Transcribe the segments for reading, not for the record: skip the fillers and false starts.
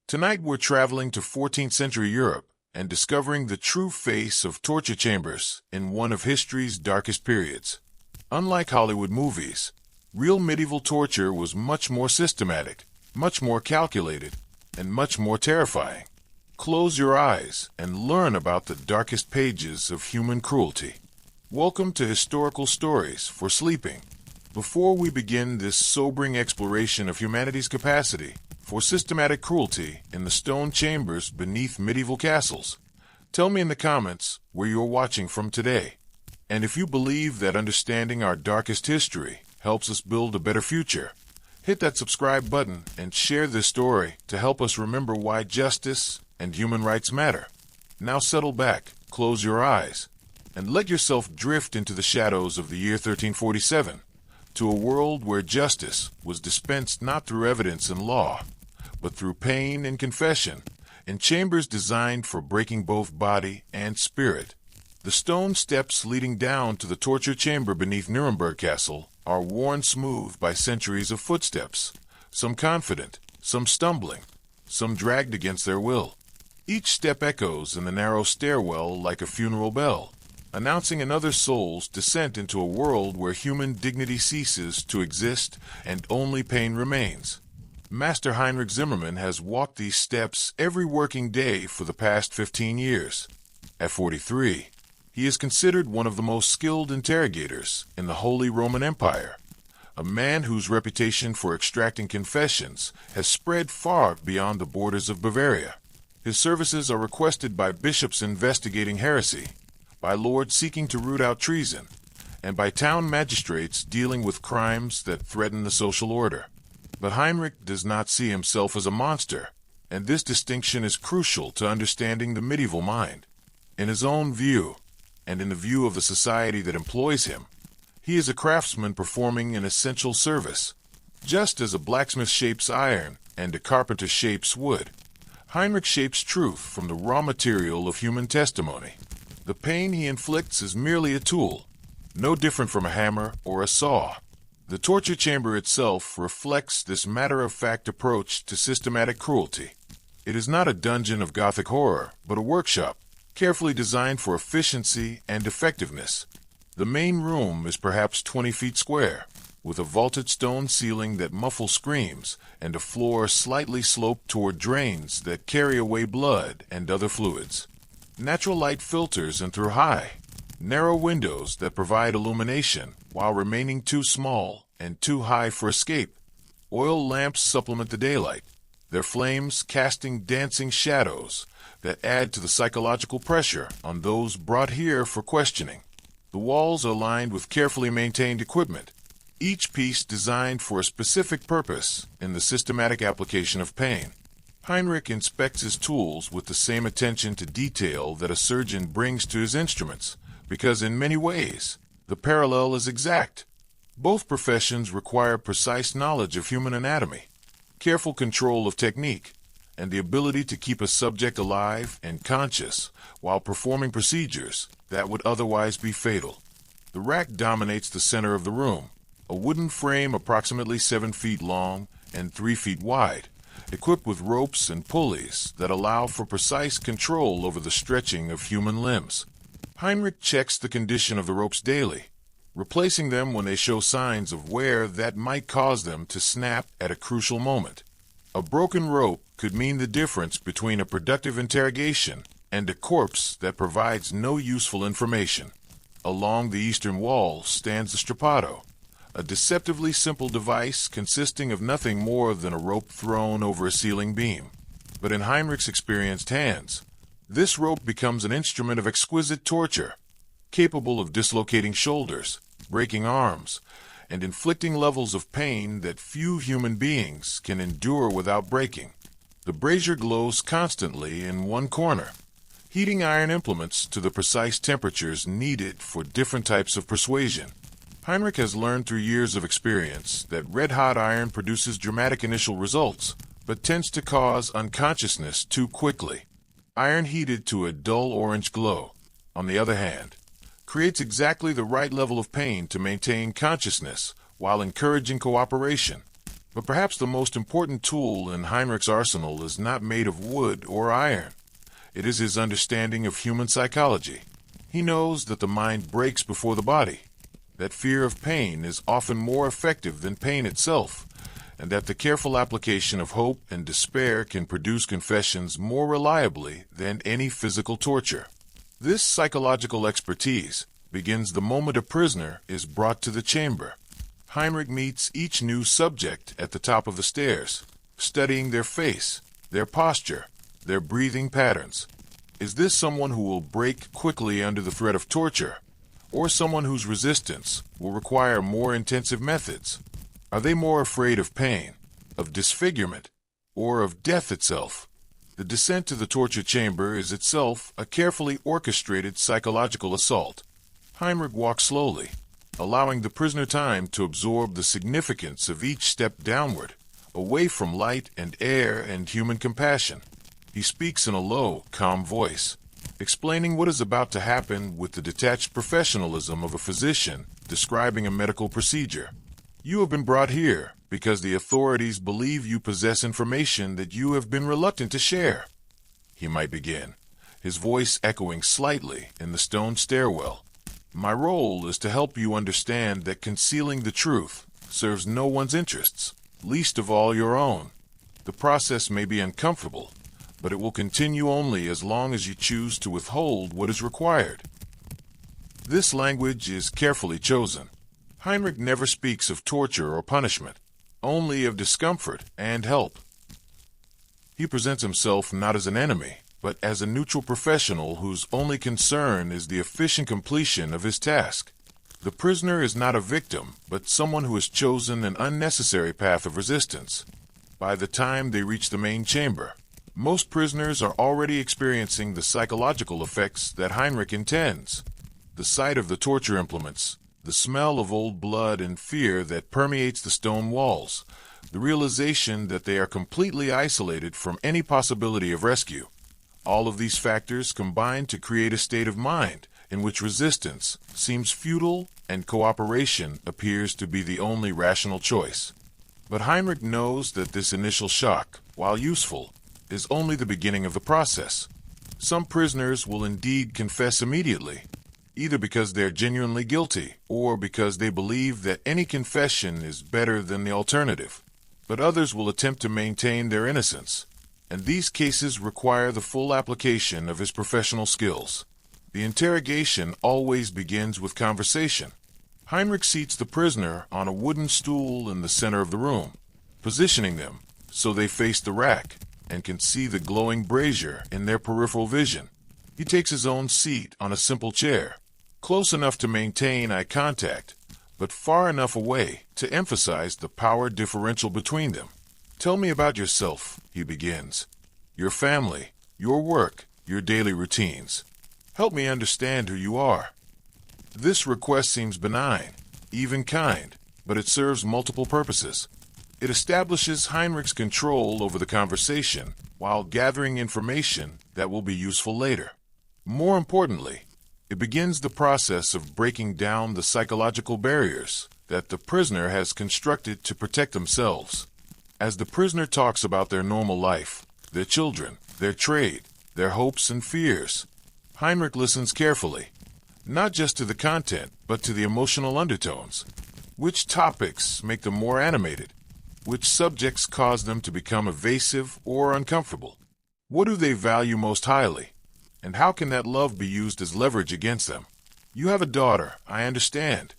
Tonight we're traveling to 14th century Europe and discovering the true face of torture chambers in one of history's darkest periods. Unlike Hollywood movies, real medieval torture was much more systematic, much more calculated, and much more terrifying. Close your eyes and learn about the darkest pages of human cruelty. Welcome to Historical Stories for Sleeping. Before we begin this sobering exploration of humanity's capacity for systematic cruelty in the stone chambers beneath medieval castles, tell me in the comments where you're watching from today. And if you believe that understanding our darkest history helps us build a better future, hit that subscribe button and share this story to help us remember why justice and human rights matter. Now settle back, close your eyes, and let yourself drift into the shadows of the year 1347, to a world where justice was dispensed not through evidence and law, but through pain and confession, in chambers designed for breaking both body and spirit. The stone steps leading down to the torture chamber beneath Nuremberg Castle are worn smooth by centuries of footsteps, some confident, some stumbling, some dragged against their will. Each step echoes in the narrow stairwell like a funeral bell, announcing another soul's descent into a world where human dignity ceases to exist and only pain remains. Master Heinrich has walked these steps every working day for the past 15 years. At 43, he is considered one of the most skilled interrogators in the Holy Roman Empire, a man whose reputation for extracting confessions has spread far beyond the borders of Bavaria. His services are requested by bishops investigating heresy, by lords seeking to root out treason, and by town magistrates dealing with crimes that threaten the social order. But Heinrich does not see himself as a monster, and this distinction is crucial to understanding the medieval mind. In his own view, and in the view of the society that employs him, he is a craftsman performing an essential service. Just as a blacksmith shapes iron and a carpenter shapes wood, Heinrich shapes truth from the raw material of human testimony. The pain he inflicts is merely a tool, no different from a hammer or a saw. The torture chamber itself reflects this matter-of-fact approach to systematic cruelty. It is not a dungeon of Gothic horror, but a workshop, carefully designed for efficiency and effectiveness. The main room is perhaps 20 feet square, with a vaulted stone ceiling that muffles screams and a floor slightly sloped toward drains that carry away blood and other fluids. Natural light filters in through high, narrow windows that provide illumination while remaining too small and too high for escape. Oil lamps supplement the daylight, their flames casting dancing shadows that add to the psychological pressure on those brought here for questioning. The walls are lined with carefully maintained equipment, each piece designed for a specific purpose in the systematic application of pain. Heinrich inspects his tools with the same attention to detail that a surgeon brings to his instruments, because in many ways, the parallel is exact. Both professions require precise knowledge of human anatomy, careful control of technique, and the ability to keep a subject alive and conscious while performing procedures that would otherwise be fatal. The rack dominates the center of the room, a wooden frame approximately 7 feet long and 3 feet wide, equipped with ropes and pulleys that allow for precise control over the stretching of human limbs. Heinrich checks the condition of the ropes daily, replacing them when they show signs of wear that might cause them to snap at a crucial moment. A broken rope could mean the difference between a productive interrogation and a corpse that provides no useful information. Along the eastern wall stands the strapado, a deceptively simple device consisting of nothing more than a rope thrown over a ceiling beam. But in Heinrich's experienced hands, this rope becomes an instrument of exquisite torture, capable of dislocating shoulders, breaking arms, and inflicting levels of pain that few human beings can endure without breaking. The brazier glows constantly in one corner, heating iron implements to the precise temperatures needed for different types of persuasion. Heinrich has learned through years of experience that red-hot iron produces dramatic initial results, but tends to cause unconsciousness too quickly. Iron heated to a dull orange glow, on the other hand, creates exactly the right level of pain to maintain consciousness while encouraging cooperation. But perhaps the most important tool in Heinrich's arsenal is not made of wood or iron. It is his understanding of human psychology. He knows that the mind breaks before the body, that fear of pain is often more effective than pain itself, and that the careful application of hope and despair can produce confessions more reliably than any physical torture. This psychological expertise begins the moment a prisoner is brought to the chamber. Heinrich meets each new subject at the top of the stairs, studying their face, their posture, their breathing patterns. Is this someone who will break quickly under the threat of torture, or someone whose resistance will require more intensive methods? Are they more afraid of pain, of disfigurement, or of death itself? The descent to the torture chamber is itself a carefully orchestrated psychological assault. Heinrich walks slowly, allowing the prisoner time to absorb the significance of each step downward, away from light and air and human compassion. He speaks in a low, calm voice, explaining what is about to happen with the detached professionalism of a physician describing a medical procedure. You have been brought here because the authorities believe you possess information that you have been reluctant to share. He might begin, his voice echoing slightly in the stone stairwell. My role is to help you understand that concealing the truth serves no one's interests, least of all your own. The process may be uncomfortable, but it will continue only as long as you choose to withhold what is required. This language is carefully chosen. Heinrich never speaks of torture or punishment, only of discomfort and help. He presents himself not as an enemy, but as a neutral professional whose only concern is the efficient completion of his task. The prisoner is not a victim, but someone who has chosen an unnecessary path of resistance. By the time they reach the main chamber, most prisoners are already experiencing the psychological effects that Heinrich intends. The sight of the torture implements, the smell of old blood and fear that permeates the stone walls, the realization that they are completely isolated from any possibility of rescue. All of these factors combine to create a state of mind in which resistance seems futile and cooperation appears to be the only rational choice. But Heinrich knows that this initial shock, while useful, is only the beginning of the process. Some prisoners will indeed confess immediately, either because they're genuinely guilty or because they believe that any confession is better than the alternative. But others will attempt to maintain their innocence, and these cases require the full application of his professional skills. The interrogation always begins with conversation. Heinrich seats the prisoner on a wooden stool in the center of the room, positioning them so they face the rack and can see the glowing brazier in their peripheral vision. He takes his own seat on a simple chair, close enough to maintain eye contact, but far enough away to emphasize the power differential between them. Tell me about yourself, he begins. Your family, your work, your daily routines. Help me understand who you are. This request seems benign, even kind, but it serves multiple purposes. It establishes Heinrich's control over the conversation while gathering information that will be useful later. More importantly, it begins the process of breaking down the psychological barriers that the prisoner has constructed to protect themselves. As the prisoner talks about their normal life, their children, their trade, their hopes and fears, Heinrich listens carefully, not just to the content, but to the emotional undertones. Which topics make them more animated? Which subjects cause them to become evasive or uncomfortable? What do they value most highly? And how can that love be used as leverage against them? You have a daughter, I understand.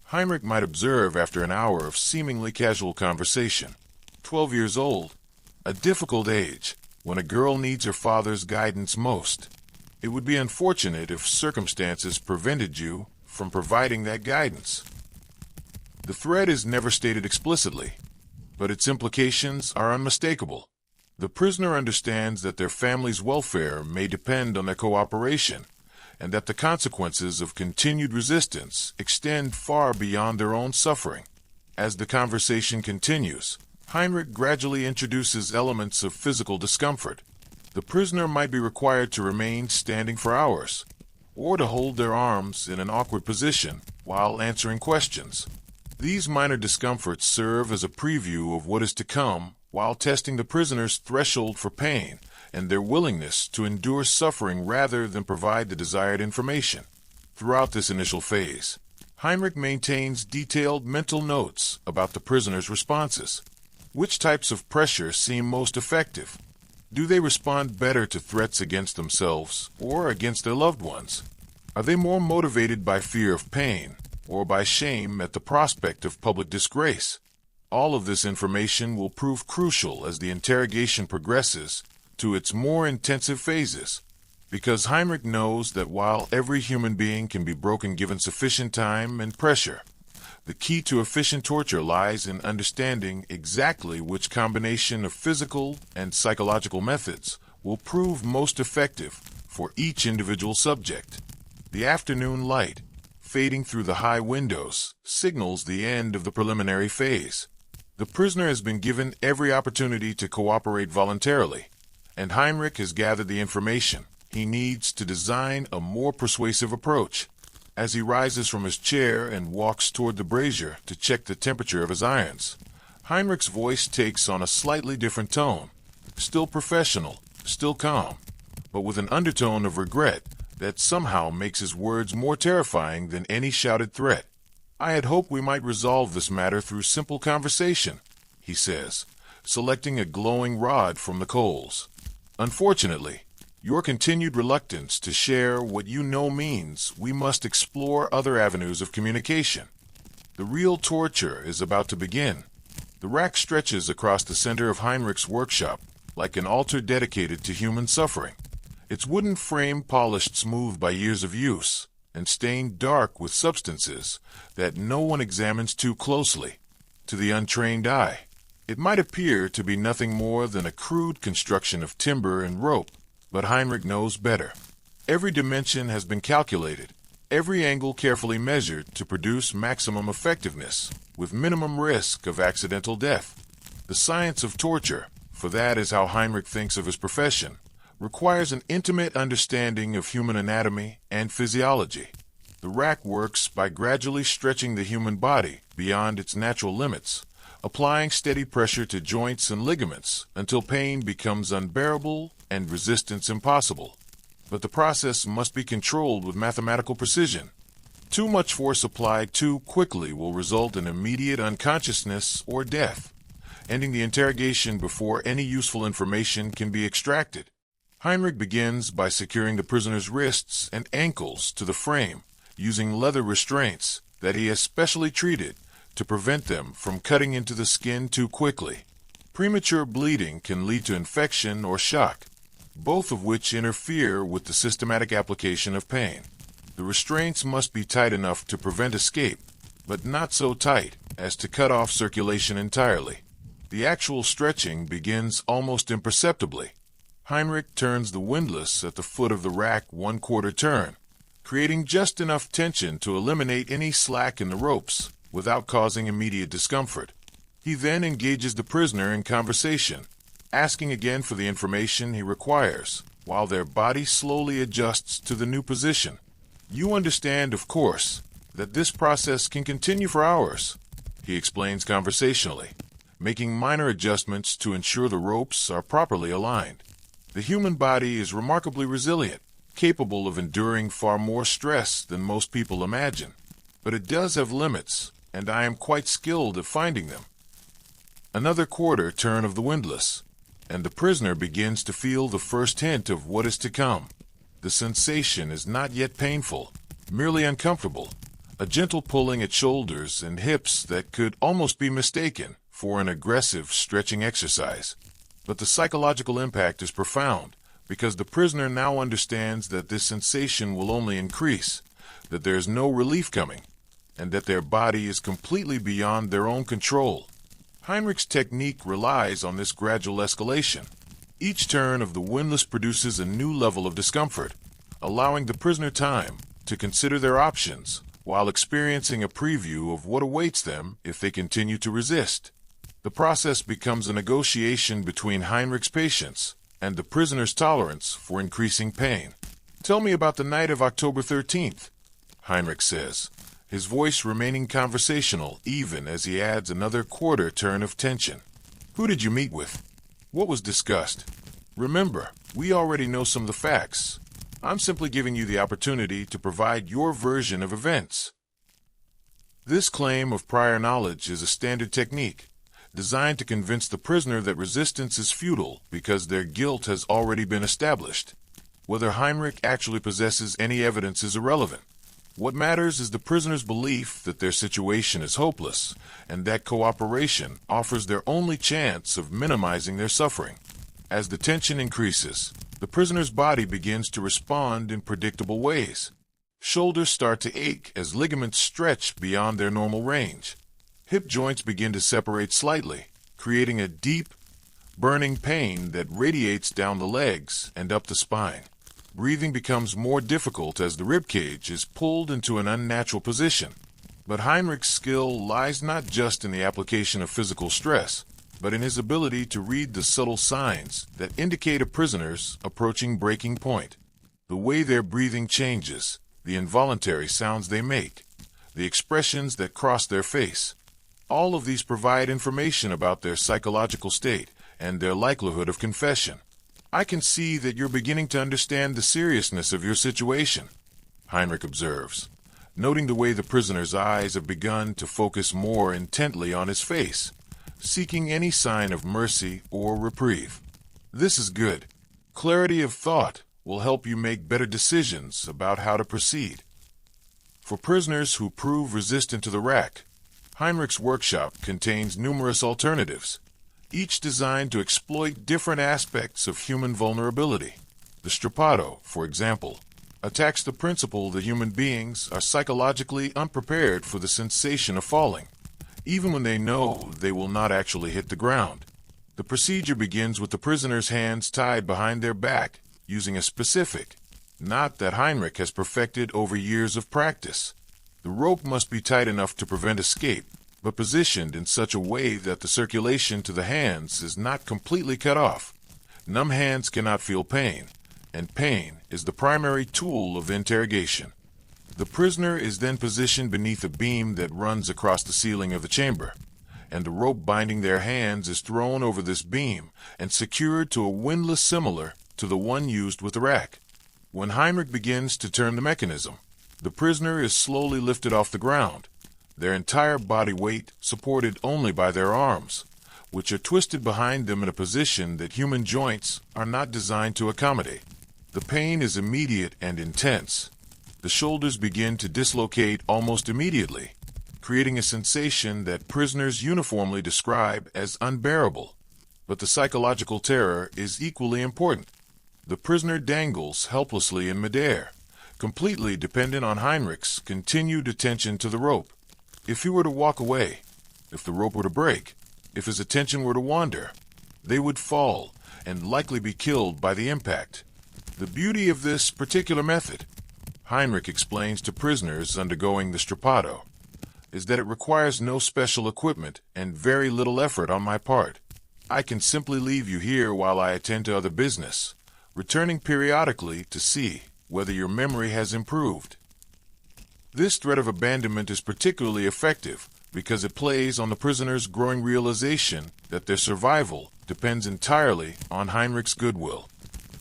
Heinrich might observe after an hour of seemingly casual conversation. 12 years old, a difficult age, when a girl needs her father's guidance most. It would be unfortunate if circumstances prevented you from providing that guidance. The threat is never stated explicitly, but its implications are unmistakable. The prisoner understands that their family's welfare may depend on their cooperation, and that the consequences of continued resistance extend far beyond their own suffering. As the conversation continues, Heinrich gradually introduces elements of physical discomfort. The prisoner might be required to remain standing for hours, or to hold their arms in an awkward position while answering questions. These minor discomforts serve as a preview of what is to come while testing the prisoner's threshold for pain and their willingness to endure suffering rather than provide the desired information. Throughout this initial phase, Heinrich maintains detailed mental notes about the prisoner's responses. Which types of pressure seem most effective? Do they respond better to threats against themselves or against their loved ones? Are they more motivated by fear of pain or by shame at the prospect of public disgrace? All of this information will prove crucial as the interrogation progresses to its more intensive phases, because Heinrich knows that while every human being can be broken given sufficient time and pressure, the key to efficient torture lies in understanding exactly which combination of physical and psychological methods will prove most effective for each individual subject. The afternoon light, fading through the high windows, signals the end of the preliminary phase. The prisoner has been given every opportunity to cooperate voluntarily, and Heinrich has gathered the information he needs to design a more persuasive approach. As he rises from his chair and walks toward the brazier to check the temperature of his irons, Heinrich's voice takes on a slightly different tone. Still professional, still calm, but with an undertone of regret that somehow makes his words more terrifying than any shouted threat. "I had hoped we might resolve this matter through simple conversation," he says, selecting a glowing rod from the coals. "Unfortunately, your continued reluctance to share what you know means we must explore other avenues of communication. The real torture is about to begin." The rack stretches across the center of Heinrich's workshop like an altar dedicated to human suffering, its wooden frame polished smooth by years of use and stained dark with substances that no one examines too closely. To the untrained eye, it might appear to be nothing more than a crude construction of timber and rope, but Heinrich knows better. Every dimension has been calculated, every angle carefully measured to produce maximum effectiveness, with minimum risk of accidental death. The science of torture, for that is how Heinrich thinks of his profession, requires an intimate understanding of human anatomy and physiology. The rack works by gradually stretching the human body beyond its natural limits, applying steady pressure to joints and ligaments until pain becomes unbearable and resistance impossible. But the process must be controlled with mathematical precision. Too much force applied too quickly will result in immediate unconsciousness or death, ending the interrogation before any useful information can be extracted. Heinrich begins by securing the prisoner's wrists and ankles to the frame, using leather restraints that he has specially treated to prevent them from cutting into the skin too quickly. Premature bleeding can lead to infection or shock, both of which interfere with the systematic application of pain. The restraints must be tight enough to prevent escape, but not so tight as to cut off circulation entirely. The actual stretching begins almost imperceptibly. Heinrich turns the windlass at the foot of the rack 1/4 turn, creating just enough tension to eliminate any slack in the ropes without causing immediate discomfort. He then engages the prisoner in conversation, asking again for the information he requires, while their body slowly adjusts to the new position. "You understand, of course, that this process can continue for hours," he explains conversationally, making minor adjustments to ensure the ropes are properly aligned. The human body is remarkably resilient, capable of enduring far more stress than most people imagine. But it does have limits, and I am quite skilled at finding them. Another 1/4 turn of the windlass, and the prisoner begins to feel the first hint of what is to come. The sensation is not yet painful, merely uncomfortable, a gentle pulling at shoulders and hips that could almost be mistaken for an aggressive stretching exercise. But the psychological impact is profound, because the prisoner now understands that this sensation will only increase, that there is no relief coming, and that their body is completely beyond their own control. Heinrich's technique relies on this gradual escalation. Each turn of the windlass produces a new level of discomfort, allowing the prisoner time to consider their options while experiencing a preview of what awaits them if they continue to resist. The process becomes a negotiation between Heinrich's patience and the prisoner's tolerance for increasing pain. "Tell me about the night of October 13th, Heinrich says, his voice remaining conversational even as he adds another quarter turn of tension. Who did you meet with? What was discussed? Remember, we already know some of the facts. I'm simply giving you the opportunity to provide your version of events. This claim of prior knowledge is a standard technique, designed to convince the prisoner that resistance is futile because their guilt has already been established. Whether Heinrich actually possesses any evidence is irrelevant. What matters is the prisoner's belief that their situation is hopeless, and that cooperation offers their only chance of minimizing their suffering. As the tension increases, the prisoner's body begins to respond in predictable ways. Shoulders start to ache as ligaments stretch beyond their normal range. Hip joints begin to separate slightly, creating a deep, burning pain that radiates down the legs and up the spine. Breathing becomes more difficult as the ribcage is pulled into an unnatural position. But Heinrich's skill lies not just in the application of physical stress, but in his ability to read the subtle signs that indicate a prisoner's approaching breaking point. The way their breathing changes, the involuntary sounds they make, the expressions that cross their face, all of these provide information about their psychological state and their likelihood of confession. I can see that you're beginning to understand the seriousness of your situation, Heinrich observes, noting the way the prisoner's eyes have begun to focus more intently on his face, seeking any sign of mercy or reprieve. This is good. Clarity of thought will help you make better decisions about how to proceed. For prisoners who prove resistant to the rack, Heinrich's workshop contains numerous alternatives, each designed to exploit different aspects of human vulnerability. The strappado, for example, attacks the principle that human beings are psychologically unprepared for the sensation of falling, even when they know they will not actually hit the ground. The procedure begins with the prisoner's hands tied behind their back, using a specific knot that Heinrich has perfected over years of practice. The rope must be tight enough to prevent escape, but positioned in such a way that the circulation to the hands is not completely cut off. Numb hands cannot feel pain, and pain is the primary tool of interrogation. The prisoner is then positioned beneath a beam that runs across the ceiling of the chamber, and the rope binding their hands is thrown over this beam and secured to a windlass similar to the one used with the rack. When Heinrich begins to turn the mechanism, the prisoner is slowly lifted off the ground, their entire body weight supported only by their arms, which are twisted behind them in a position that human joints are not designed to accommodate. The pain is immediate and intense. The shoulders begin to dislocate almost immediately, creating a sensation that prisoners uniformly describe as unbearable. But the psychological terror is equally important. The prisoner dangles helplessly in midair, completely dependent on Heinrich's continued attention to the rope. If he were to walk away, if the rope were to break, if his attention were to wander, they would fall and likely be killed by the impact. The beauty of this particular method, Heinrich explains to prisoners undergoing the strappado, is that it requires no special equipment and very little effort on my part. I can simply leave you here while I attend to other business, returning periodically to see whether your memory has improved. This threat of abandonment is particularly effective because it plays on the prisoner's growing realization that their survival depends entirely on Heinrich's goodwill.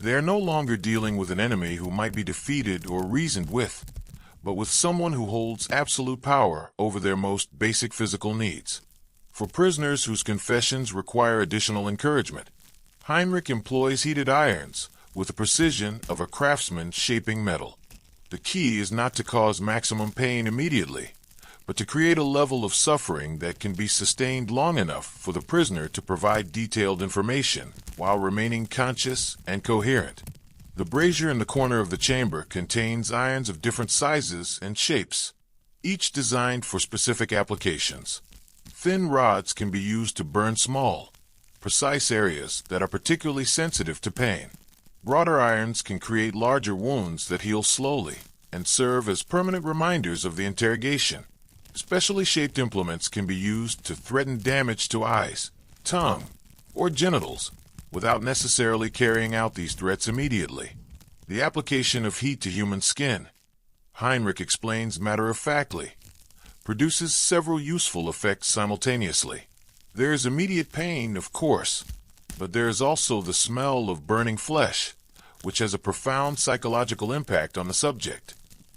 They are no longer dealing with an enemy who might be defeated or reasoned with, but with someone who holds absolute power over their most basic physical needs. For prisoners whose confessions require additional encouragement, Heinrich employs heated irons with the precision of a craftsman shaping metal. The key is not to cause maximum pain immediately, but to create a level of suffering that can be sustained long enough for the prisoner to provide detailed information while remaining conscious and coherent. The brazier in the corner of the chamber contains irons of different sizes and shapes, each designed for specific applications. Thin rods can be used to burn small, precise areas that are particularly sensitive to pain. Broader irons can create larger wounds that heal slowly and serve as permanent reminders of the interrogation. Specially shaped implements can be used to threaten damage to eyes, tongue, or genitals without necessarily carrying out these threats immediately. The application of heat to human skin, Heinrich explains matter-of-factly, produces several useful effects simultaneously. There is immediate pain, of course, but there is also the smell of burning flesh, which has a profound psychological impact on the subject.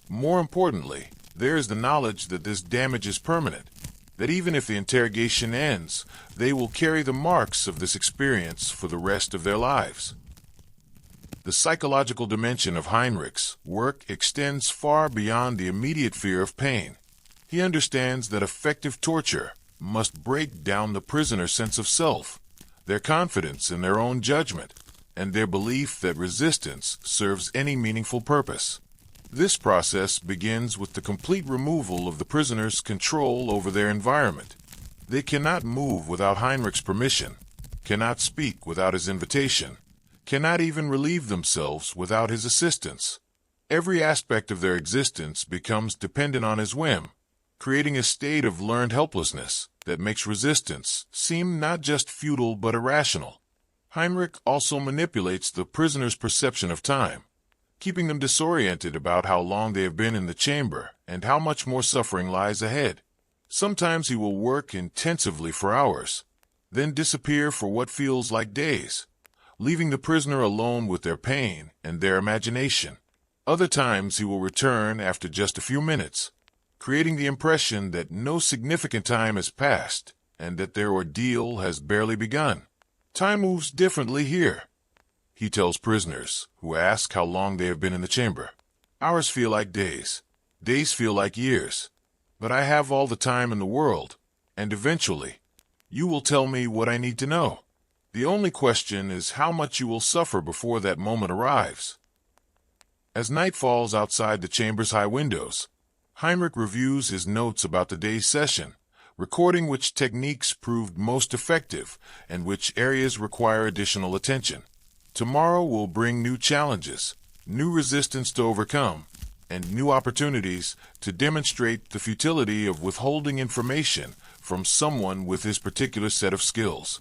More importantly, there is the knowledge that this damage is permanent, that even if the interrogation ends, they will carry the marks of this experience for the rest of their lives. The psychological dimension of Heinrich's work extends far beyond the immediate fear of pain. He understands that effective torture must break down the prisoner's sense of self, their confidence in their own judgment, and their belief that resistance serves any meaningful purpose. This process begins with the complete removal of the prisoner's control over their environment. They cannot move without Heinrich's permission, cannot speak without his invitation, cannot even relieve themselves without his assistance. Every aspect of their existence becomes dependent on his whim, creating a state of learned helplessness that makes resistance seem not just futile but irrational. Heinrich also manipulates the prisoner's perception of time, keeping them disoriented about how long they have been in the chamber and how much more suffering lies ahead. Sometimes he will work intensively for hours, then disappear for what feels like days, leaving the prisoner alone with their pain and their imagination. Other times he will return after just a few minutes, creating the impression that no significant time has passed and that their ordeal has barely begun. Time moves differently here, he tells prisoners who ask how long they have been in the chamber. Hours feel like days. Days feel like years. But I have all the time in the world, and eventually, you will tell me what I need to know. The only question is how much you will suffer before that moment arrives. As night falls outside the chamber's high windows, Heinrich reviews his notes about the day's session, recording which techniques proved most effective and which areas require additional attention. Tomorrow will bring new challenges, new resistance to overcome, and new opportunities to demonstrate the futility of withholding information from someone with his particular set of skills.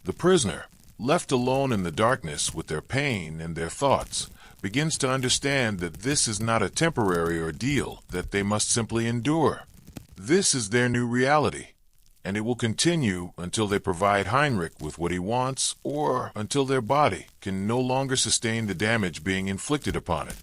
The prisoner, left alone in the darkness with their pain and their thoughts, begins to understand that this is not a temporary ordeal that they must simply endure. This is their new reality, and it will continue until they provide Heinrich with what he wants or until their body can no longer sustain the damage being inflicted upon it.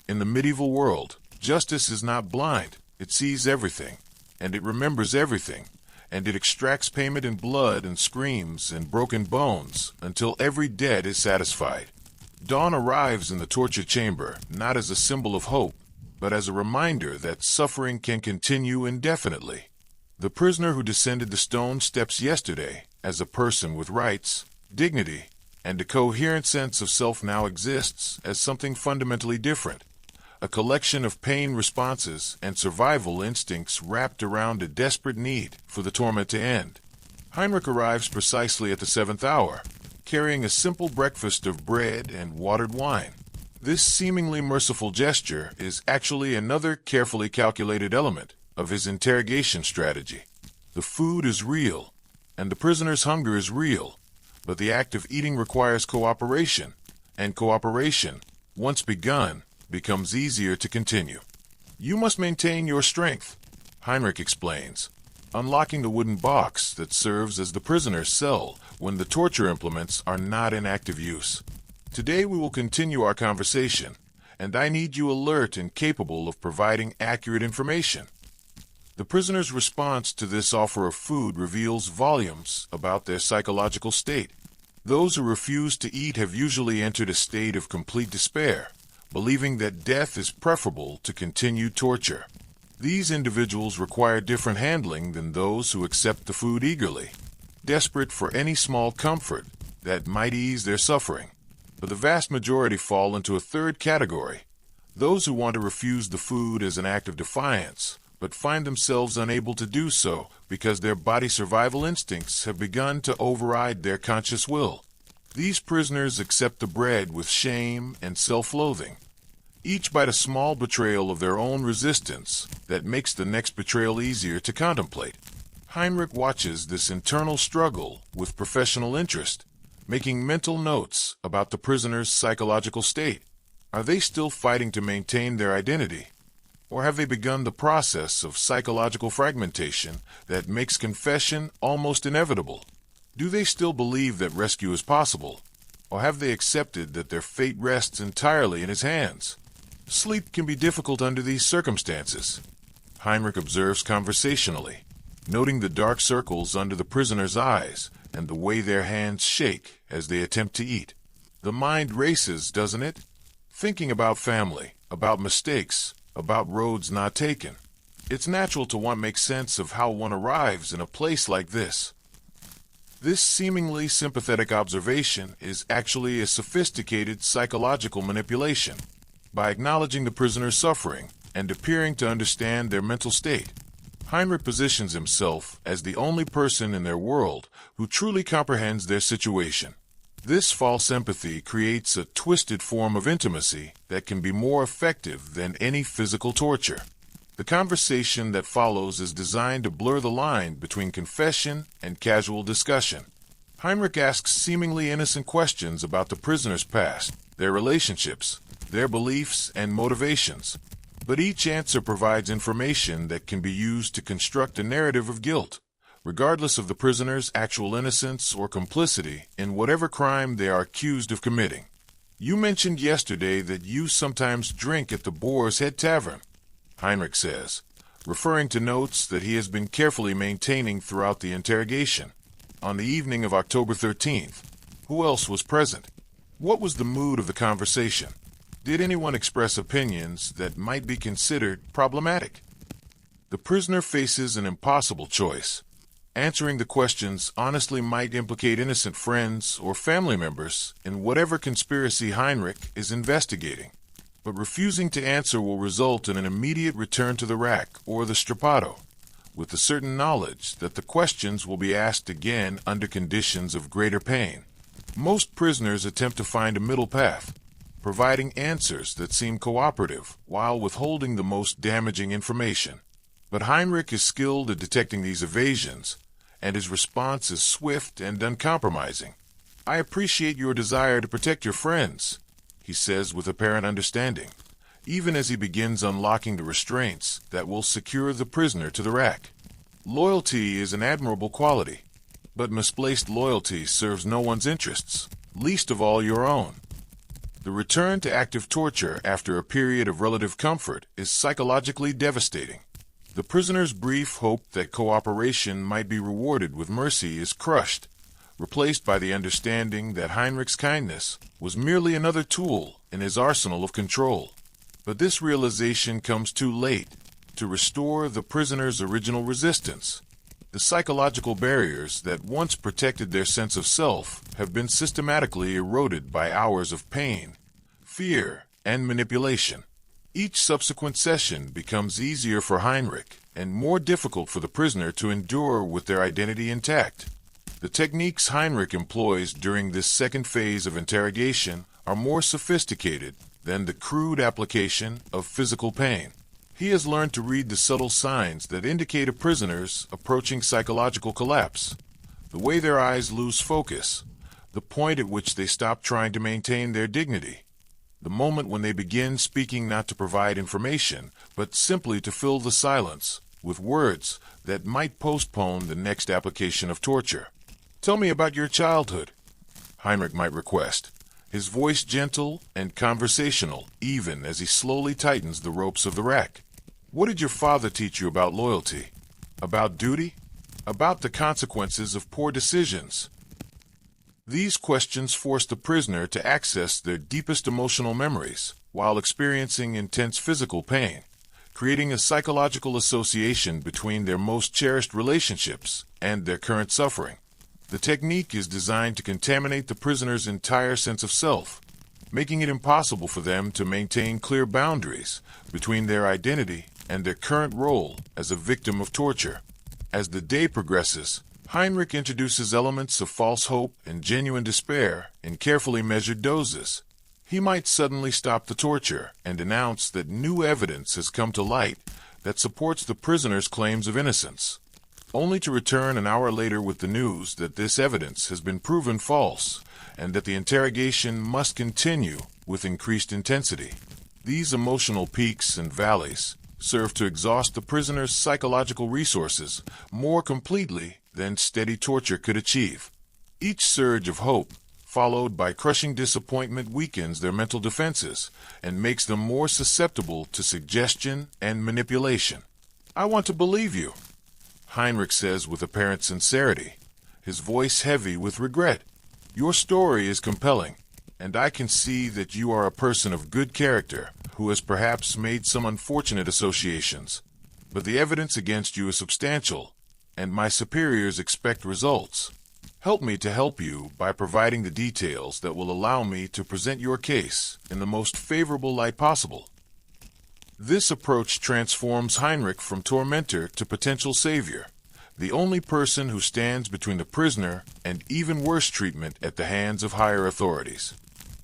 In the medieval world, justice is not blind. It sees everything, and it remembers everything, and it extracts payment in blood and screams and broken bones until every debt is satisfied. Dawn arrives in the torture chamber not as a symbol of hope, but as a reminder that suffering can continue indefinitely. The prisoner who descended the stone steps yesterday as a person with rights, dignity, and a coherent sense of self now exists as something fundamentally different, a collection of pain responses and survival instincts wrapped around a desperate need for the torment to end. Heinrich arrives precisely at the 7th hour, carrying a simple breakfast of bread and watered wine. This seemingly merciful gesture is actually another carefully calculated element of his interrogation strategy. The food is real, and the prisoner's hunger is real, but the act of eating requires cooperation, and cooperation, once begun, becomes easier to continue. You must maintain your strength, Heinrich explains, unlocking the wooden box that serves as the prisoner's cell when the torture implements are not in active use. Today we will continue our conversation, and I need you alert and capable of providing accurate information. The prisoner's response to this offer of food reveals volumes about their psychological state. Those who refuse to eat have usually entered a state of complete despair, believing that death is preferable to continued torture. These individuals require different handling than those who accept the food eagerly, desperate for any small comfort that might ease their suffering. But the vast majority fall into a third category, those who want to refuse the food as an act of defiance, but find themselves unable to do so because their body survival instincts have begun to override their conscious will. These prisoners accept the bread with shame and self-loathing, each bite a small betrayal of their own resistance that makes the next betrayal easier to contemplate. Heinrich watches this internal struggle with professional interest, making mental notes about the prisoner's psychological state. Are they still fighting to maintain their identity? Or have they begun the process of psychological fragmentation that makes confession almost inevitable? Do they still believe that rescue is possible? Or have they accepted that their fate rests entirely in his hands? Sleep can be difficult under these circumstances. Heinrich observes conversationally, noting the dark circles under the prisoner's eyes and the way their hands shake as they attempt to eat. The mind races, doesn't it? Thinking about family, about mistakes, about roads not taken. It's natural to want to make sense of how one arrives in a place like this. This seemingly sympathetic observation is actually a sophisticated psychological manipulation. By acknowledging the prisoner's suffering and appearing to understand their mental state, Heinrich positions himself as the only person in their world who truly comprehends their situation. This false empathy creates a twisted form of intimacy that can be more effective than any physical torture. The conversation that follows is designed to blur the line between confession and casual discussion. Heinrich asks seemingly innocent questions about the prisoner's past, their relationships, their beliefs and motivations. But each answer provides information that can be used to construct a narrative of guilt, regardless of the prisoner's actual innocence or complicity in whatever crime they are accused of committing. You mentioned yesterday that you sometimes drink at the Boar's Head Tavern, Heinrich says, referring to notes that he has been carefully maintaining throughout the interrogation. On the evening of October 13th, who else was present? What was the mood of the conversation? Did anyone express opinions that might be considered problematic? The prisoner faces an impossible choice. Answering the questions honestly might implicate innocent friends or family members in whatever conspiracy Heinrich is investigating. But refusing to answer will result in an immediate return to the rack or the strappado, with the certain knowledge that the questions will be asked again under conditions of greater pain. Most prisoners attempt to find a middle path, providing answers that seem cooperative while withholding the most damaging information. But Heinrich is skilled at detecting these evasions, and his response is swift and uncompromising. "I appreciate your desire to protect your friends," he says with apparent understanding, even as he begins unlocking the restraints that will secure the prisoner to the rack. Loyalty is an admirable quality, but misplaced loyalty serves no one's interests, least of all your own. The return to active torture after a period of relative comfort is psychologically devastating. The prisoner's brief hope that cooperation might be rewarded with mercy is crushed, replaced by the understanding that Heinrich's kindness was merely another tool in his arsenal of control. But this realization comes too late to restore the prisoner's original resistance. The psychological barriers that once protected their sense of self have been systematically eroded by hours of pain, fear, and manipulation. Each subsequent session becomes easier for Heinrich and more difficult for the prisoner to endure with their identity intact. The techniques Heinrich employs during this second phase of interrogation are more sophisticated than the crude application of physical pain. He has learned to read the subtle signs that indicate a prisoner's approaching psychological collapse, the way their eyes lose focus, the point at which they stop trying to maintain their dignity, the moment when they begin speaking not to provide information, but simply to fill the silence with words that might postpone the next application of torture. "Tell me about your childhood," Heinrich might request, his voice gentle and conversational even as he slowly tightens the ropes of the rack. "What did your father teach you about loyalty? About duty? About the consequences of poor decisions?" These questions force the prisoner to access their deepest emotional memories while experiencing intense physical pain, creating a psychological association between their most cherished relationships and their current suffering. The technique is designed to contaminate the prisoner's entire sense of self, making it impossible for them to maintain clear boundaries between their identity and their current role as a victim of torture. As the day progresses, Heinrich introduces elements of false hope and genuine despair in carefully measured doses. He might suddenly stop the torture and announce that new evidence has come to light that supports the prisoner's claims of innocence, only to return an hour later with the news that this evidence has been proven false and that the interrogation must continue with increased intensity. These emotional peaks and valleys serve to exhaust the prisoner's psychological resources more completely than steady torture could achieve. Each surge of hope, followed by crushing disappointment, weakens their mental defenses and makes them more susceptible to suggestion and manipulation. "I want to believe you," Heinrich says with apparent sincerity, his voice heavy with regret. "Your story is compelling, and I can see that you are a person of good character who has perhaps made some unfortunate associations. But the evidence against you is substantial, and my superiors expect results. Help me to help you by providing the details that will allow me to present your case in the most favorable light possible." This approach transforms Heinrich from tormentor to potential savior, the only person who stands between the prisoner and even worse treatment at the hands of higher authorities.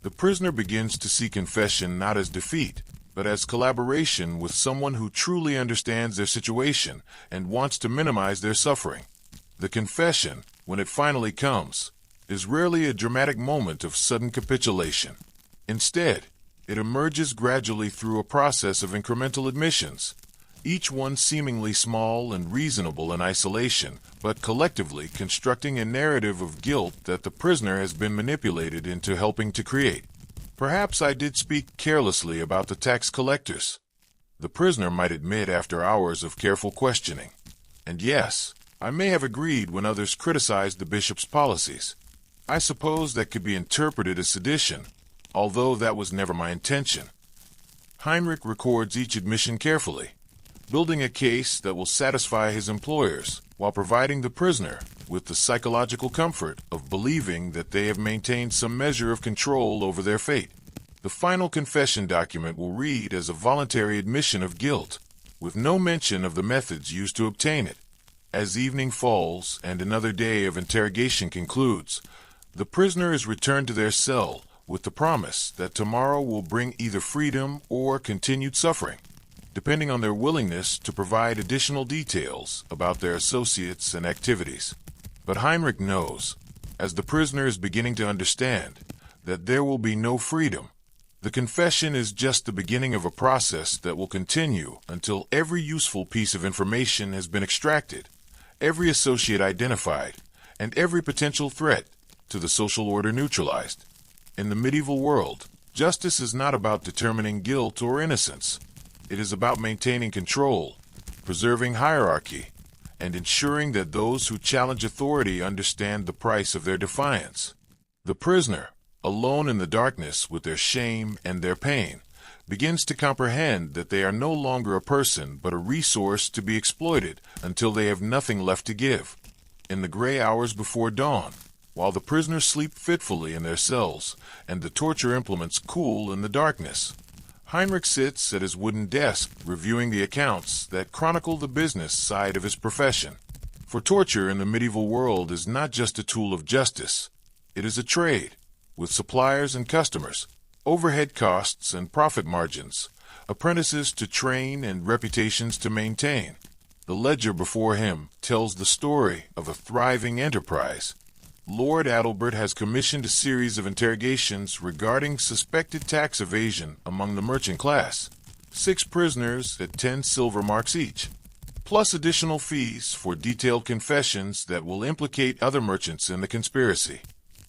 The prisoner begins to see confession not as defeat, but as collaboration with someone who truly understands their situation and wants to minimize their suffering. The confession, when it finally comes, is rarely a dramatic moment of sudden capitulation. Instead, it emerges gradually through a process of incremental admissions, each one seemingly small and reasonable in isolation, but collectively constructing a narrative of guilt that the prisoner has been manipulated into helping to create. "Perhaps I did speak carelessly about the tax collectors," the prisoner might admit after hours of careful questioning. "And yes, I may have agreed when others criticized the bishop's policies. I suppose that could be interpreted as sedition, although that was never my intention." Heinrich records each admission carefully, building a case that will satisfy his employers while providing the prisoner with the psychological comfort of believing that they have maintained some measure of control over their fate. The final confession document will read as a voluntary admission of guilt, with no mention of the methods used to obtain it. As evening falls and another day of interrogation concludes, the prisoner is returned to their cell with the promise that tomorrow will bring either freedom or continued suffering, depending on their willingness to provide additional details about their associates and activities. But Heinrich knows, as the prisoner is beginning to understand, that there will be no freedom. The confession is just the beginning of a process that will continue until every useful piece of information has been extracted, every associate identified, and every potential threat to the social order neutralized. In the medieval world, justice is not about determining guilt or innocence. It is about maintaining control, preserving hierarchy, and ensuring that those who challenge authority understand the price of their defiance. The prisoner, alone in the darkness with their shame and their pain, begins to comprehend that they are no longer a person but a resource to be exploited until they have nothing left to give. In the gray hours before dawn, while the prisoners sleep fitfully in their cells and the torture implements cool in the darkness, Heinrich sits at his wooden desk reviewing the accounts that chronicle the business side of his profession. For torture in the medieval world is not just a tool of justice, it is a trade, with suppliers and customers, overhead costs and profit margins, apprentices to train and reputations to maintain. The ledger before him tells the story of a thriving enterprise. Lord Adalbert has commissioned a series of interrogations regarding suspected tax evasion among the merchant class, 6 prisoners at 10 silver marks each, plus additional fees for detailed confessions that will implicate other merchants in the conspiracy.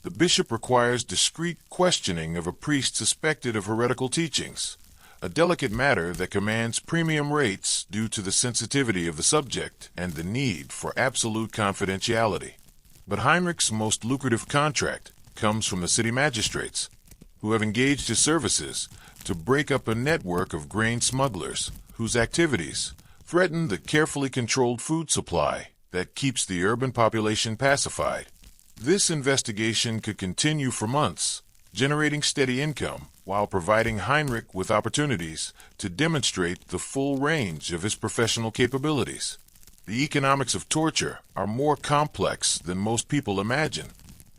The bishop requires discreet questioning of a priest suspected of heretical teachings, a delicate matter that commands premium rates due to the sensitivity of the subject and the need for absolute confidentiality. But Heinrich's most lucrative contract comes from the city magistrates, who have engaged his services to break up a network of grain smugglers whose activities threaten the carefully controlled food supply that keeps the urban population pacified. This investigation could continue for months, generating steady income while providing Heinrich with opportunities to demonstrate the full range of his professional capabilities. The economics of torture are more complex than most people imagine.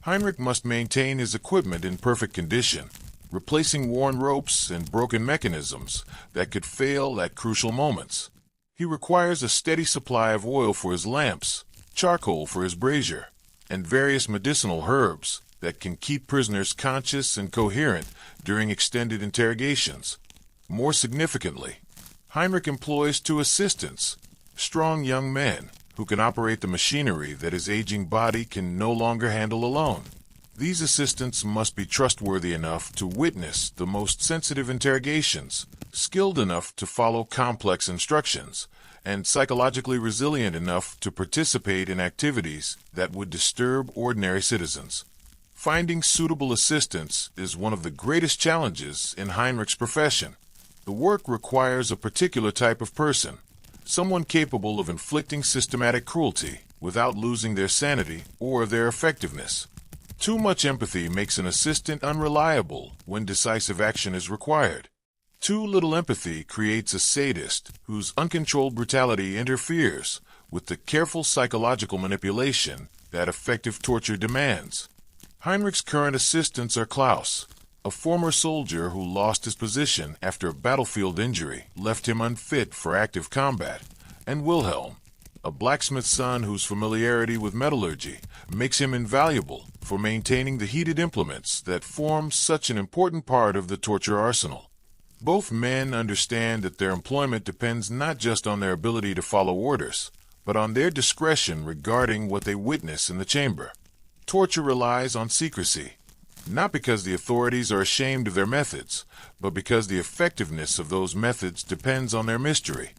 Heinrich must maintain his equipment in perfect condition, replacing worn ropes and broken mechanisms that could fail at crucial moments. He requires a steady supply of oil for his lamps, charcoal for his brazier, and various medicinal herbs that can keep prisoners conscious and coherent during extended interrogations. More significantly, Heinrich employs two assistants, strong young men, who can operate the machinery that his aging body can no longer handle alone. These assistants must be trustworthy enough to witness the most sensitive interrogations, skilled enough to follow complex instructions, and psychologically resilient enough to participate in activities that would disturb ordinary citizens. Finding suitable assistants is one of the greatest challenges in Heinrich's profession. The work requires a particular type of person, someone capable of inflicting systematic cruelty without losing their sanity or their effectiveness. Too much empathy makes an assistant unreliable when decisive action is required. Too little empathy creates a sadist whose uncontrolled brutality interferes with the careful psychological manipulation that effective torture demands. Heinrich's current assistants are Klaus, a former soldier who lost his position after a battlefield injury left him unfit for active combat, and Wilhelm, a blacksmith's son whose familiarity with metallurgy makes him invaluable for maintaining the heated implements that form such an important part of the torture arsenal. Both men understand that their employment depends not just on their ability to follow orders, but on their discretion regarding what they witness in the chamber. Torture relies on secrecy, not because the authorities are ashamed of their methods, but because the effectiveness of those methods depends on their mystery.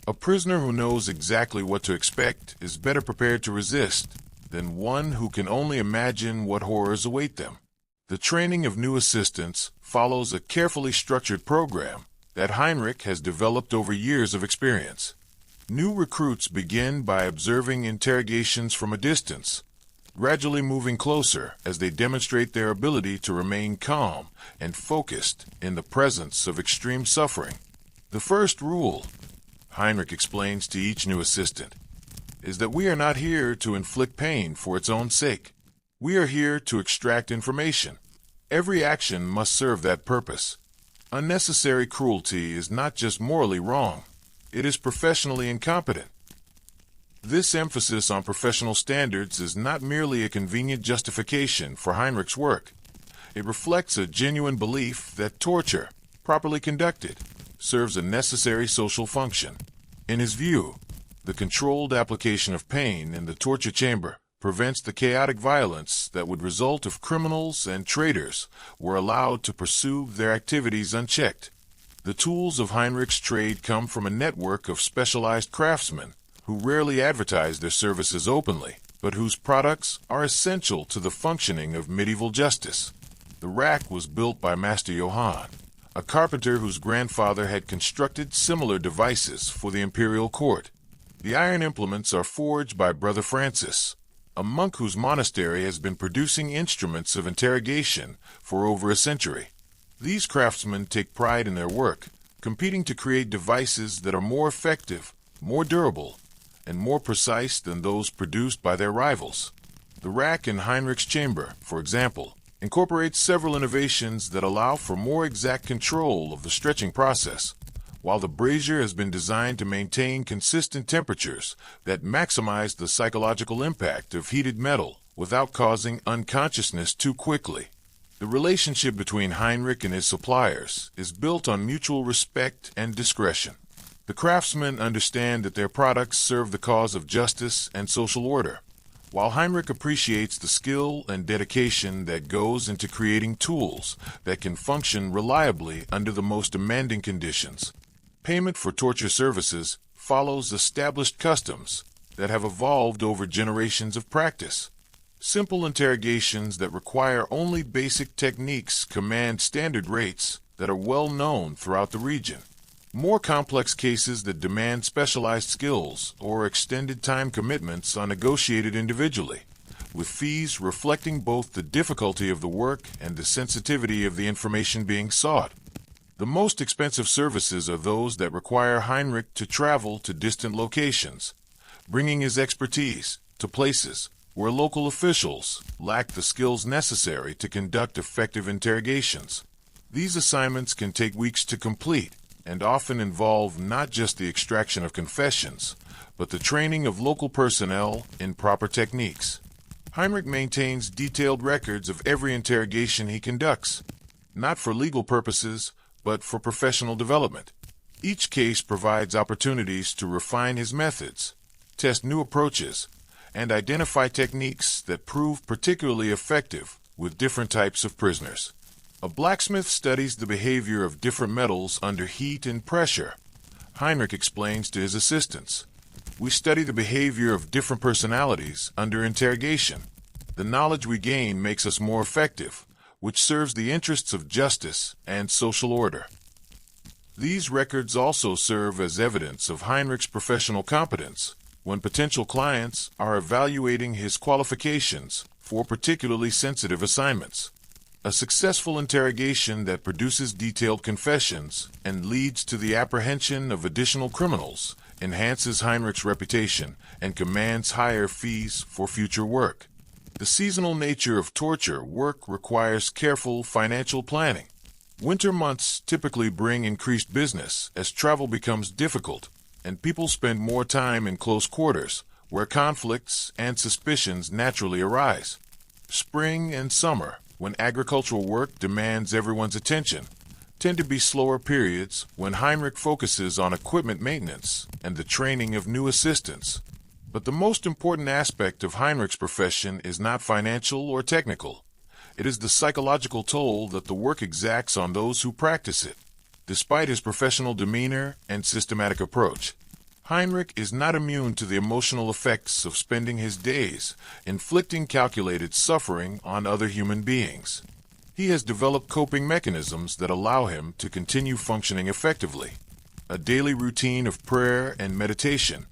A prisoner who knows exactly what to expect is better prepared to resist than one who can only imagine what horrors await them. The training of new assistants follows a carefully structured program that Heinrich has developed over years of experience. New recruits begin by observing interrogations from a distance, gradually moving closer as they demonstrate their ability to remain calm and focused in the presence of extreme suffering. The first rule, Heinrich explains to each new assistant, is that we are not here to inflict pain for its own sake. We are here to extract information. Every action must serve that purpose. Unnecessary cruelty is not just morally wrong, it is professionally incompetent. This emphasis on professional standards is not merely a convenient justification for Heinrich's work. It reflects a genuine belief that torture, properly conducted, serves a necessary social function. In his view, the controlled application of pain in the torture chamber prevents the chaotic violence that would result if criminals and traitors were allowed to pursue their activities unchecked. The tools of Heinrich's trade come from a network of specialized craftsmen who rarely advertise their services openly, but whose products are essential to the functioning of medieval justice. The rack was built by Master Johann, a carpenter whose grandfather had constructed similar devices for the imperial court. The iron implements are forged by Brother Francis, a monk whose monastery has been producing instruments of interrogation for over a century. These craftsmen take pride in their work, competing to create devices that are more effective, more durable, and more precise than those produced by their rivals. The rack in Heinrich's chamber, for example, incorporates several innovations that allow for more exact control of the stretching process, while the brazier has been designed to maintain consistent temperatures that maximize the psychological impact of heated metal without causing unconsciousness too quickly. The relationship between Heinrich and his suppliers is built on mutual respect and discretion. The craftsmen understand that their products serve the cause of justice and social order, while Heinrich appreciates the skill and dedication that goes into creating tools that can function reliably under the most demanding conditions. Payment for torture services follows established customs that have evolved over generations of practice. Simple interrogations that require only basic techniques command standard rates that are well known throughout the region. More complex cases that demand specialized skills or extended time commitments are negotiated individually, with fees reflecting both the difficulty of the work and the sensitivity of the information being sought. The most expensive services are those that require Heinrich to travel to distant locations, bringing his expertise to places where local officials lack the skills necessary to conduct effective interrogations. These assignments can take weeks to complete, and often involve not just the extraction of confessions, but the training of local personnel in proper techniques. Heinrich maintains detailed records of every interrogation he conducts, not for legal purposes, but for professional development. Each case provides opportunities to refine his methods, test new approaches, and identify techniques that prove particularly effective with different types of prisoners. A blacksmith studies the behavior of different metals under heat and pressure. Heinrich explains to his assistants. We study the behavior of different personalities under interrogation. The knowledge we gain makes us more effective, which serves the interests of justice and social order. These records also serve as evidence of Heinrich's professional competence when potential clients are evaluating his qualifications for particularly sensitive assignments. A successful interrogation that produces detailed confessions and leads to the apprehension of additional criminals enhances Heinrich's reputation and commands higher fees for future work. The seasonal nature of torture work requires careful financial planning. Winter months typically bring increased business as travel becomes difficult and people spend more time in close quarters where conflicts and suspicions naturally arise. Spring and summer, when agricultural work demands everyone's attention, tend to be slower periods when Heinrich focuses on equipment maintenance and the training of new assistants. But the most important aspect of Heinrich's profession is not financial or technical. It is the psychological toll that the work exacts on those who practice it. Despite his professional demeanor and systematic approach, Heinrich is not immune to the emotional effects of spending his days inflicting calculated suffering on other human beings. He has developed coping mechanisms that allow him to continue functioning effectively. A daily routine of prayer and meditation,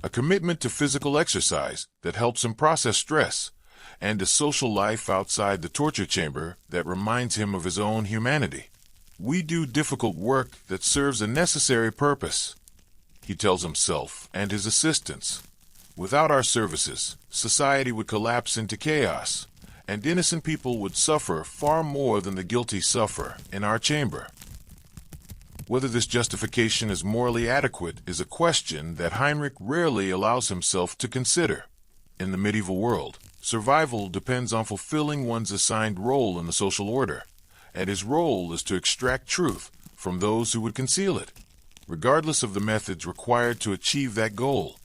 a commitment to physical exercise that helps him process stress, and a social life outside the torture chamber that reminds him of his own humanity. We do difficult work that serves a necessary purpose, he tells himself and his assistants. Without our services, society would collapse into chaos, and innocent people would suffer far more than the guilty suffer in our chamber. Whether this justification is morally adequate is a question that Heinrich rarely allows himself to consider. In the medieval world, survival depends on fulfilling one's assigned role in the social order, and his role is to extract truth from those who would conceal it, regardless of the methods required to achieve that goal.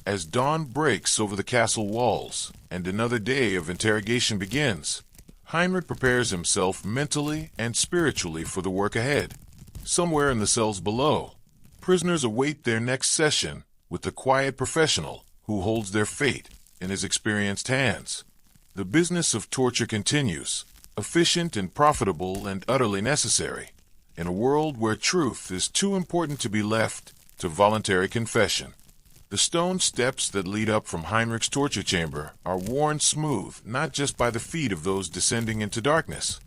As dawn breaks over the castle walls and another day of interrogation begins, Heinrich prepares himself mentally and spiritually for the work ahead. Somewhere in the cells below, prisoners await their next session with the quiet professional who holds their fate in his experienced hands. The business of torture continues, efficient and profitable and utterly necessary, in a world where truth is too important to be left to voluntary confession. The stone steps that lead up from Heinrich's torture chamber are worn smooth not just by the feet of those descending into darkness,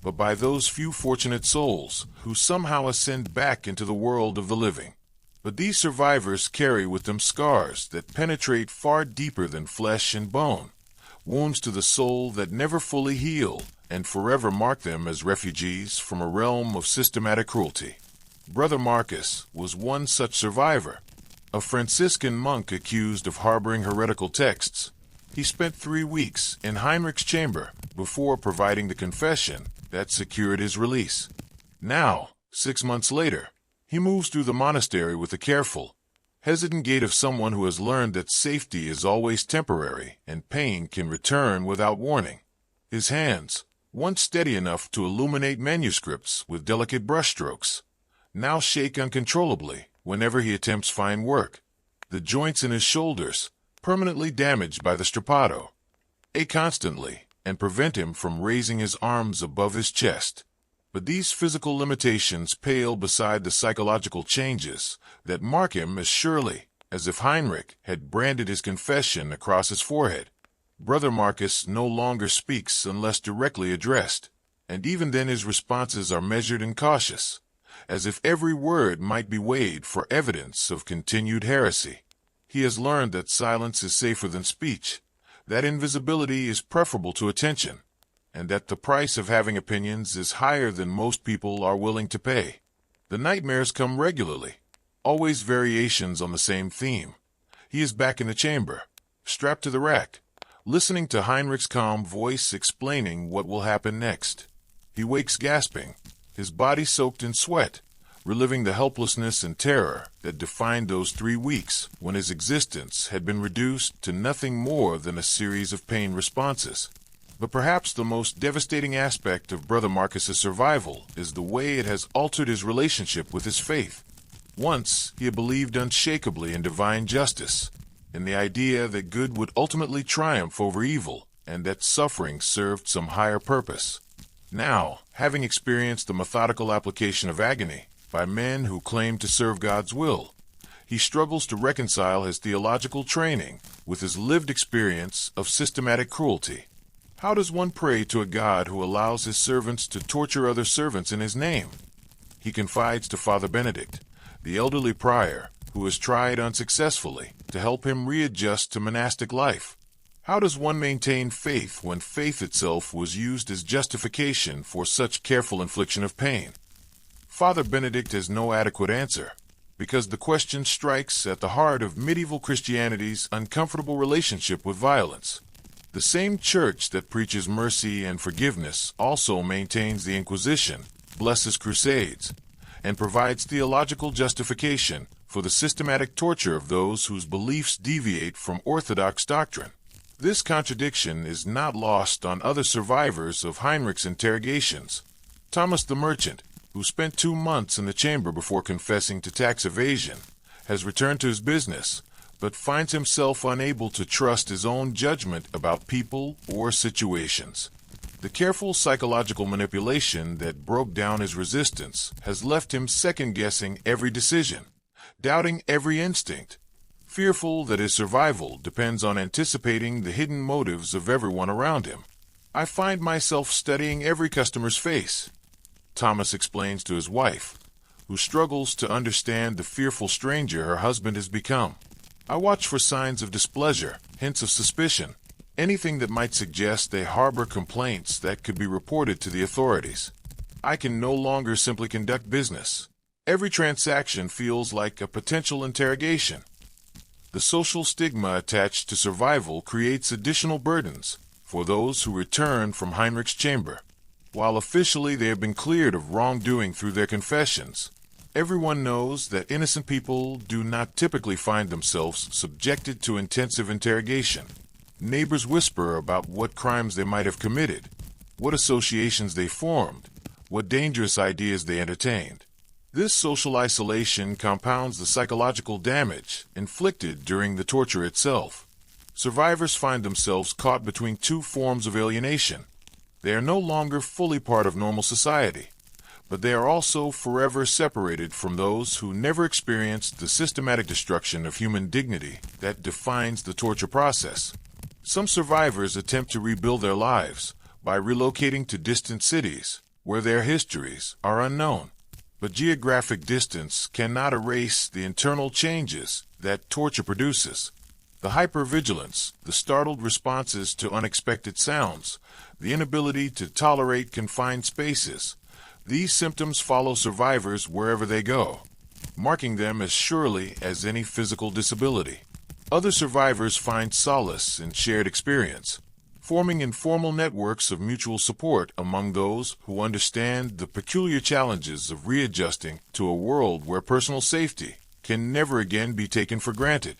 but by those few fortunate souls who somehow ascend back into the world of the living. But these survivors carry with them scars that penetrate far deeper than flesh and bone, wounds to the soul that never fully heal and forever mark them as refugees from a realm of systematic cruelty. Brother Marcus was one such survivor, a Franciscan monk accused of harboring heretical texts. He spent 3 weeks in Heinrich's chamber before providing the confession that secured his release. Now, 6 months later, he moves through the monastery with the careful, hesitant gait of someone who has learned that safety is always temporary and pain can return without warning. His hands, once steady enough to illuminate manuscripts with delicate brushstrokes, now shake uncontrollably whenever he attempts fine work. The joints in his shoulders, permanently damaged by the strappado, ache constantly and prevent him from raising his arms above his chest. But these physical limitations pale beside the psychological changes that mark him as surely as if Heinrich had branded his confession across his forehead. Brother Marcus no longer speaks unless directly addressed, and even then his responses are measured and cautious, as if every word might be weighed for evidence of continued heresy. He has learned that silence is safer than speech, that invisibility is preferable to attention, and that the price of having opinions is higher than most people are willing to pay. The nightmares come regularly, always variations on the same theme. He is back in the chamber, strapped to the rack, listening to Heinrich's calm voice explaining what will happen next. He wakes gasping, his body soaked in sweat, reliving the helplessness and terror that defined those 3 weeks when his existence had been reduced to nothing more than a series of pain responses. But perhaps the most devastating aspect of Brother Marcus's survival is the way it has altered his relationship with his faith. Once, he had believed unshakably in divine justice, in the idea that good would ultimately triumph over evil, and that suffering served some higher purpose. Now, having experienced the methodical application of agony by men who claim to serve God's will, he struggles to reconcile his theological training with his lived experience of systematic cruelty. How does one pray to a God who allows his servants to torture other servants in his name? He confides to Father Benedict, the elderly prior, who has tried unsuccessfully to help him readjust to monastic life. How does one maintain faith when faith itself was used as justification for such careful infliction of pain? Father Benedict has no adequate answer, because the question strikes at the heart of medieval Christianity's uncomfortable relationship with violence. The same church that preaches mercy and forgiveness also maintains the Inquisition, blesses crusades, and provides theological justification for the systematic torture of those whose beliefs deviate from orthodox doctrine. This contradiction is not lost on other survivors of Heinrich's interrogations. Thomas the merchant, who spent 2 months in the chamber before confessing to tax evasion, has returned to his business, but finds himself unable to trust his own judgment about people or situations. The careful psychological manipulation that broke down his resistance has left him second-guessing every decision, doubting every instinct, fearful that his survival depends on anticipating the hidden motives of everyone around him. I find myself studying every customer's face, Thomas explains to his wife, who struggles to understand the fearful stranger her husband has become. I watch for signs of displeasure, hints of suspicion, anything that might suggest they harbor complaints that could be reported to the authorities. I can no longer simply conduct business. Every transaction feels like a potential interrogation. The social stigma attached to survival creates additional burdens for those who return from Heinrich's chamber. While officially they have been cleared of wrongdoing through their confessions, everyone knows that innocent people do not typically find themselves subjected to intensive interrogation. Neighbors whisper about what crimes they might have committed, what associations they formed, what dangerous ideas they entertained. This social isolation compounds the psychological damage inflicted during the torture itself. Survivors find themselves caught between 2 forms of alienation. They are no longer fully part of normal society, but they are also forever separated from those who never experienced the systematic destruction of human dignity that defines the torture process. Some survivors attempt to rebuild their lives by relocating to distant cities where their histories are unknown. But geographic distance cannot erase the internal changes that torture produces. The hypervigilance, the startled responses to unexpected sounds, the inability to tolerate confined spaces, these symptoms follow survivors wherever they go, marking them as surely as any physical disability. Other survivors find solace in shared experience, forming informal networks of mutual support among those who understand the peculiar challenges of readjusting to a world where personal safety can never again be taken for granted.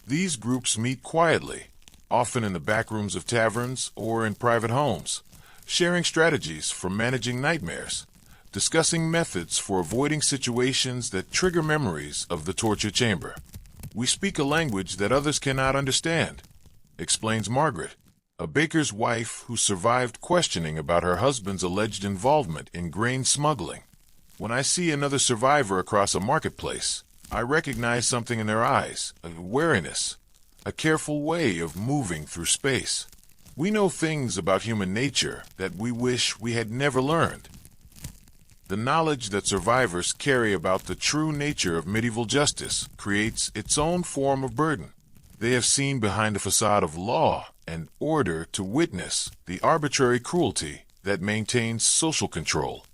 These groups meet quietly, often in the back rooms of taverns or in private homes, sharing strategies for managing nightmares, discussing methods for avoiding situations that trigger memories of the torture chamber. We speak a language that others cannot understand, explains Margaret, a baker's wife who survived questioning about her husband's alleged involvement in grain smuggling. When I see another survivor across a marketplace, I recognize something in their eyes, a wariness, a careful way of moving through space. We know things about human nature that we wish we had never learned. The knowledge that survivors carry about the true nature of medieval justice creates its own form of burden. They have seen behind the facade of law and order to witness the arbitrary cruelty that maintains social control.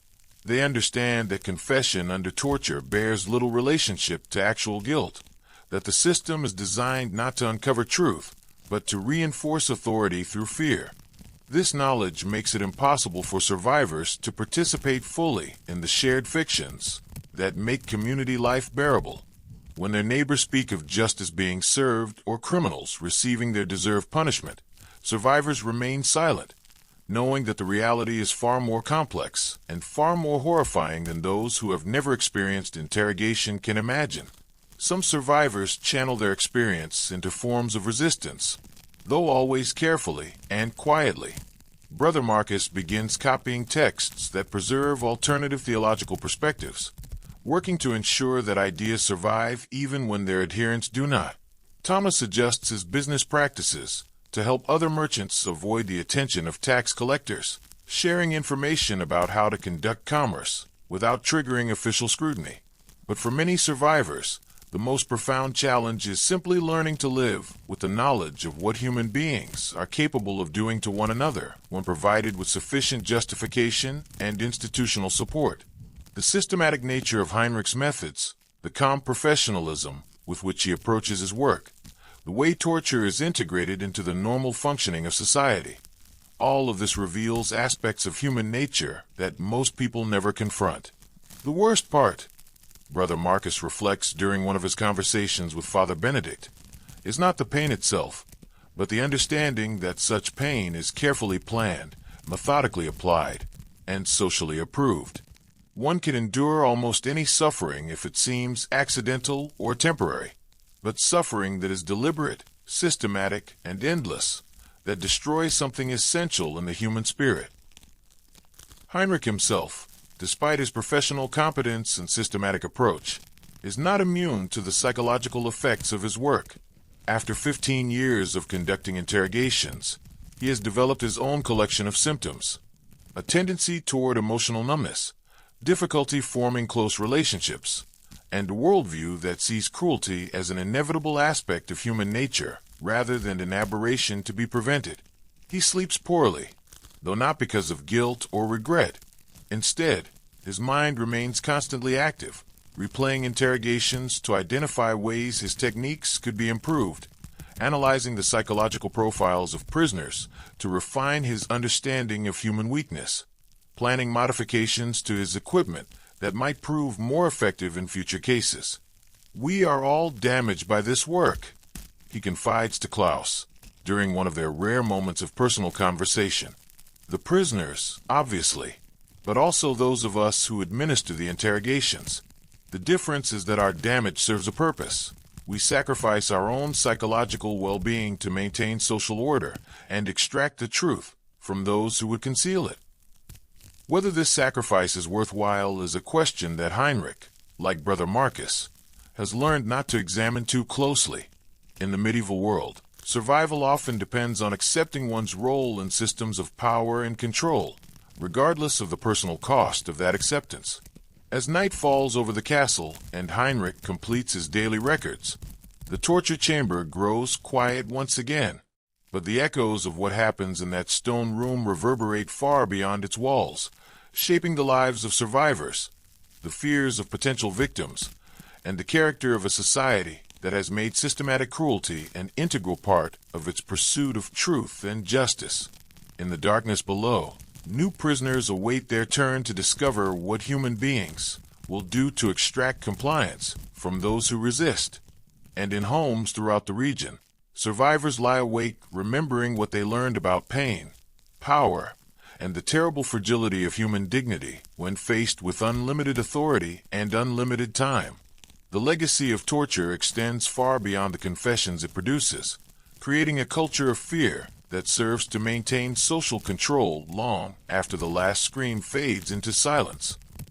They understand that confession under torture bears little relationship to actual guilt, that the system is designed not to uncover truth, but to reinforce authority through fear. This knowledge makes it impossible for survivors to participate fully in the shared fictions that make community life bearable. When their neighbors speak of justice being served or criminals receiving their deserved punishment, survivors remain silent, knowing that the reality is far more complex and far more horrifying than those who have never experienced interrogation can imagine. Some survivors channel their experience into forms of resistance, though always carefully and quietly. Brother Marcus begins copying texts that preserve alternative theological perspectives, working to ensure that ideas survive even when their adherents do not. Thomas adjusts his business practices to help other merchants avoid the attention of tax collectors, sharing information about how to conduct commerce without triggering official scrutiny. But for many survivors, the most profound challenge is simply learning to live with the knowledge of what human beings are capable of doing to one another when provided with sufficient justification and institutional support. The systematic nature of Heinrich's methods, the calm professionalism with which he approaches his work, the way torture is integrated into the normal functioning of society, all of this reveals aspects of human nature that most people never confront. The worst part, Brother Marcus reflects during one of his conversations with Father Benedict, is not the pain itself, but the understanding that such pain is carefully planned, methodically applied, and socially approved. One can endure almost any suffering if it seems accidental or temporary, but suffering that is deliberate, systematic, and endless, that destroys something essential in the human spirit. Heinrich himself, despite his professional competence and systematic approach, is not immune to the psychological effects of his work. After 15 years of conducting interrogations, he has developed his own collection of symptoms: a tendency toward emotional numbness, difficulty forming close relationships, and a worldview that sees cruelty as an inevitable aspect of human nature rather than an aberration to be prevented. He sleeps poorly, though not because of guilt or regret. Instead, his mind remains constantly active, replaying interrogations to identify ways his techniques could be improved, analyzing the psychological profiles of prisoners to refine his understanding of human weakness, planning modifications to his equipment that might prove more effective in future cases. "We are all damaged by this work," he confides to Klaus during one of their rare moments of personal conversation. The prisoners, obviously, but also those of us who administer the interrogations. The difference is that our damage serves a purpose. We sacrifice our own psychological well-being to maintain social order and extract the truth from those who would conceal it. Whether this sacrifice is worthwhile is a question that Heinrich, like Brother Marcus, has learned not to examine too closely. In the medieval world, survival often depends on accepting one's role in systems of power and control, regardless of the personal cost of that acceptance. As night falls over the castle and Heinrich completes his daily records, the torture chamber grows quiet once again, but the echoes of what happens in that stone room reverberate far beyond its walls, shaping the lives of survivors, the fears of potential victims, and the character of a society that has made systematic cruelty an integral part of its pursuit of truth and justice. In the darkness below, new prisoners await their turn to discover what human beings will do to extract compliance from those who resist. And in homes throughout the region, survivors lie awake remembering what they learned about pain, power, and the terrible fragility of human dignity when faced with unlimited authority and unlimited time. The legacy of torture extends far beyond the confessions it produces, creating a culture of fear that serves to maintain social control long after the last scream fades into silence.